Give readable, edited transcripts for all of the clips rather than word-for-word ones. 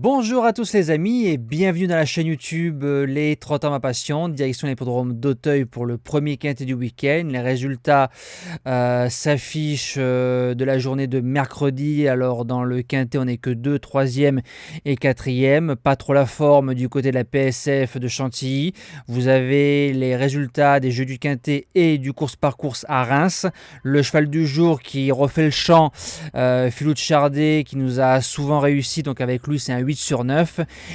Bonjour à tous les amis et bienvenue dans la chaîne YouTube Les Trotteurs ma passion, direction l'hippodrome d'Auteuil pour le premier quintet du week-end. Les résultats s'affichent de la journée de mercredi. Alors dans le quintet on n'est que 2, 3e et 4e. Pas trop la forme du côté de la PSF de Chantilly. Vous avez les résultats des jeux du quintet et du course par course à Reims. Le cheval du jour qui refait le champ, Philou de Chardet, qui nous a souvent réussi, donc avec lui c'est un 8/9,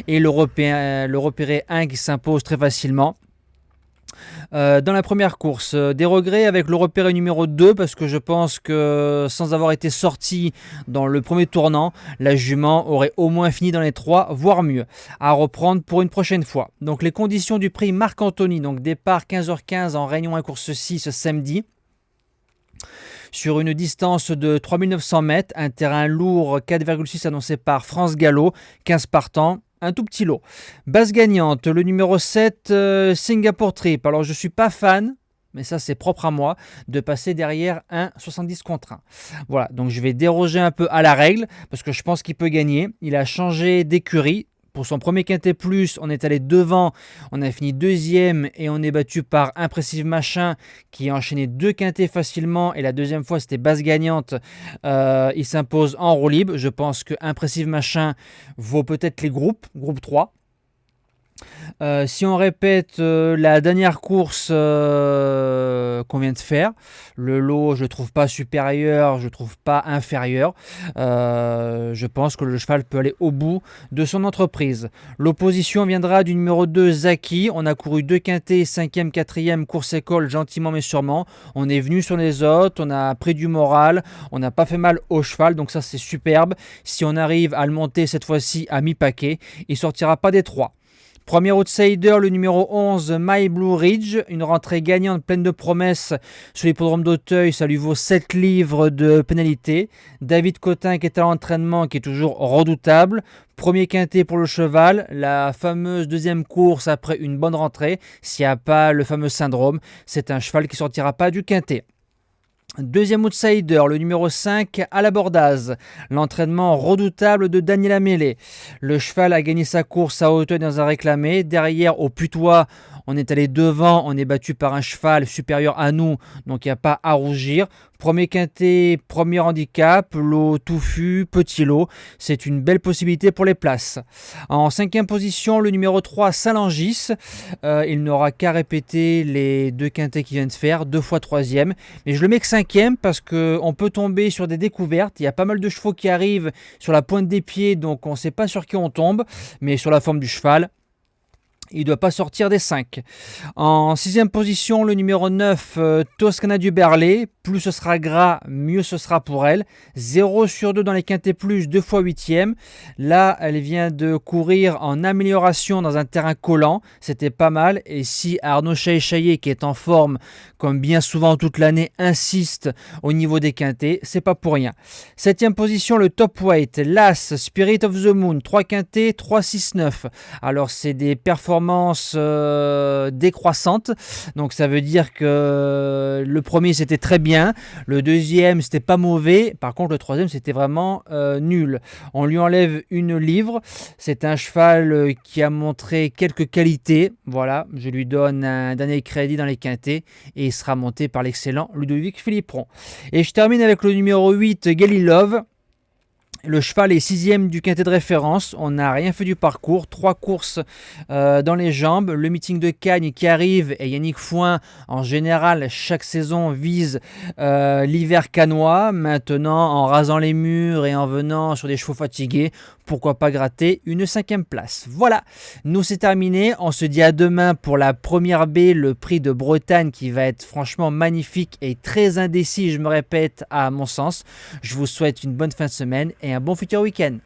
et le repéré 1 qui s'impose très facilement. Dans la première course, des regrets avec le repéré numéro 2 parce que je pense que sans avoir été sorti dans le premier tournant, la jument aurait au moins fini dans les 3, voire mieux, à reprendre pour une prochaine fois. Donc les conditions du prix Marc-Anthony, donc départ 15h15 en Réunion 1 course 6 samedi. Sur une distance de 3900 mètres, un terrain lourd 4,6 annoncé par France Gallo, 15 partants, un tout petit lot. Base gagnante, le numéro 7, Singapour Trip. Alors je ne suis pas fan, mais ça c'est propre à moi, de passer derrière un 70 contre 1. Voilà, donc je vais déroger un peu à la règle, parce que je pense qu'il peut gagner. Il a changé d'écurie. Pour son premier quintet plus, on est allé devant, on a fini deuxième et on est battu par Impressive Machin qui a enchaîné 2 quintets facilement et la deuxième fois c'était base gagnante. Il s'impose en roue libre. Je pense que Impressive Machin vaut peut-être les groupe 3. Si on répète la dernière course qu'on vient de faire, le lot je ne trouve pas supérieur, je ne trouve pas inférieur. Je pense que le cheval peut aller au bout de son entreprise. L'opposition viendra du numéro 2 Zaki. On a couru 2 quintets, 5e, 4e, course école, gentiment mais sûrement. On est venu sur les autres, on a pris du moral, on n'a pas fait mal au cheval, donc ça c'est superbe. Si on arrive à le monter cette fois-ci à mi-paquet, il ne sortira pas des 3. Premier outsider, le numéro 11, My Blue Ridge. Une rentrée gagnante pleine de promesses sur l'hippodrome d'Auteuil. Ça lui vaut 7 livres de pénalité. David Cotin qui est à l'entraînement, qui est toujours redoutable. Premier quintet pour le cheval. La fameuse deuxième course après une bonne rentrée. S'il n'y a pas le fameux syndrome, c'est un cheval qui ne sortira pas du quintet. Deuxième outsider, le numéro 5, à la Bordaz. L'entraînement redoutable de Daniel Amélé. Le cheval a gagné sa course à Auteuil dans un réclamé. Derrière, au putois, on est allé devant, on est battu par un cheval supérieur à nous, donc il n'y a pas à rougir. Premier quintet, premier handicap, lot touffu, petit lot. C'est une belle possibilité pour les places. En 5e position, le numéro 3, Salangis. Il n'aura qu'à répéter les 2 quintets qu'il vient de faire, 2 fois 3e. Mais je le mets que 5e parce qu'on peut tomber sur des découvertes. Il y a pas mal de chevaux qui arrivent sur la pointe des pieds, donc on ne sait pas sur qui on tombe. Mais sur la forme du cheval, il ne doit pas sortir des 5. En 6e position, le numéro 9, Toscana du Berlay. Plus ce sera gras, mieux ce sera pour elle. 0/2 dans les quintets plus, 2 fois 8e. Là, elle vient de courir en amélioration dans un terrain collant. C'était pas mal. Et si Arnaud Chaillet, qui est en forme, comme bien souvent toute l'année, insiste au niveau des quintets, c'est pas pour rien. 7e position, le top weight. L'As, Spirit of the Moon. 3 quintets, 3-6-9. Alors, c'est des performances décroissantes. Donc, ça veut dire que le premier, c'était très bien. Le deuxième, c'était pas mauvais. Par contre, le troisième, c'était vraiment nul. On lui enlève 1 livre. C'est un cheval qui a montré quelques qualités. Voilà, je lui donne un dernier crédit dans les quintets et il sera monté par l'excellent Ludovic Philippron. Et je termine avec le numéro 8, Galilove. Le cheval est 6e du quintet de référence. On n'a rien fait du parcours. 3 courses dans les jambes. Le meeting de Cagnes qui arrive et Yannick Fouin, en général, chaque saison vise l'hiver cannois. Maintenant, en rasant les murs et en venant sur des chevaux fatigués, pourquoi pas gratter une 5e place. Voilà, nous c'est terminé. On se dit à demain pour la première B, le prix de Bretagne qui va être franchement magnifique et très indécis, je me répète, à mon sens. Je vous souhaite une bonne fin de semaine et un bon futur week-end.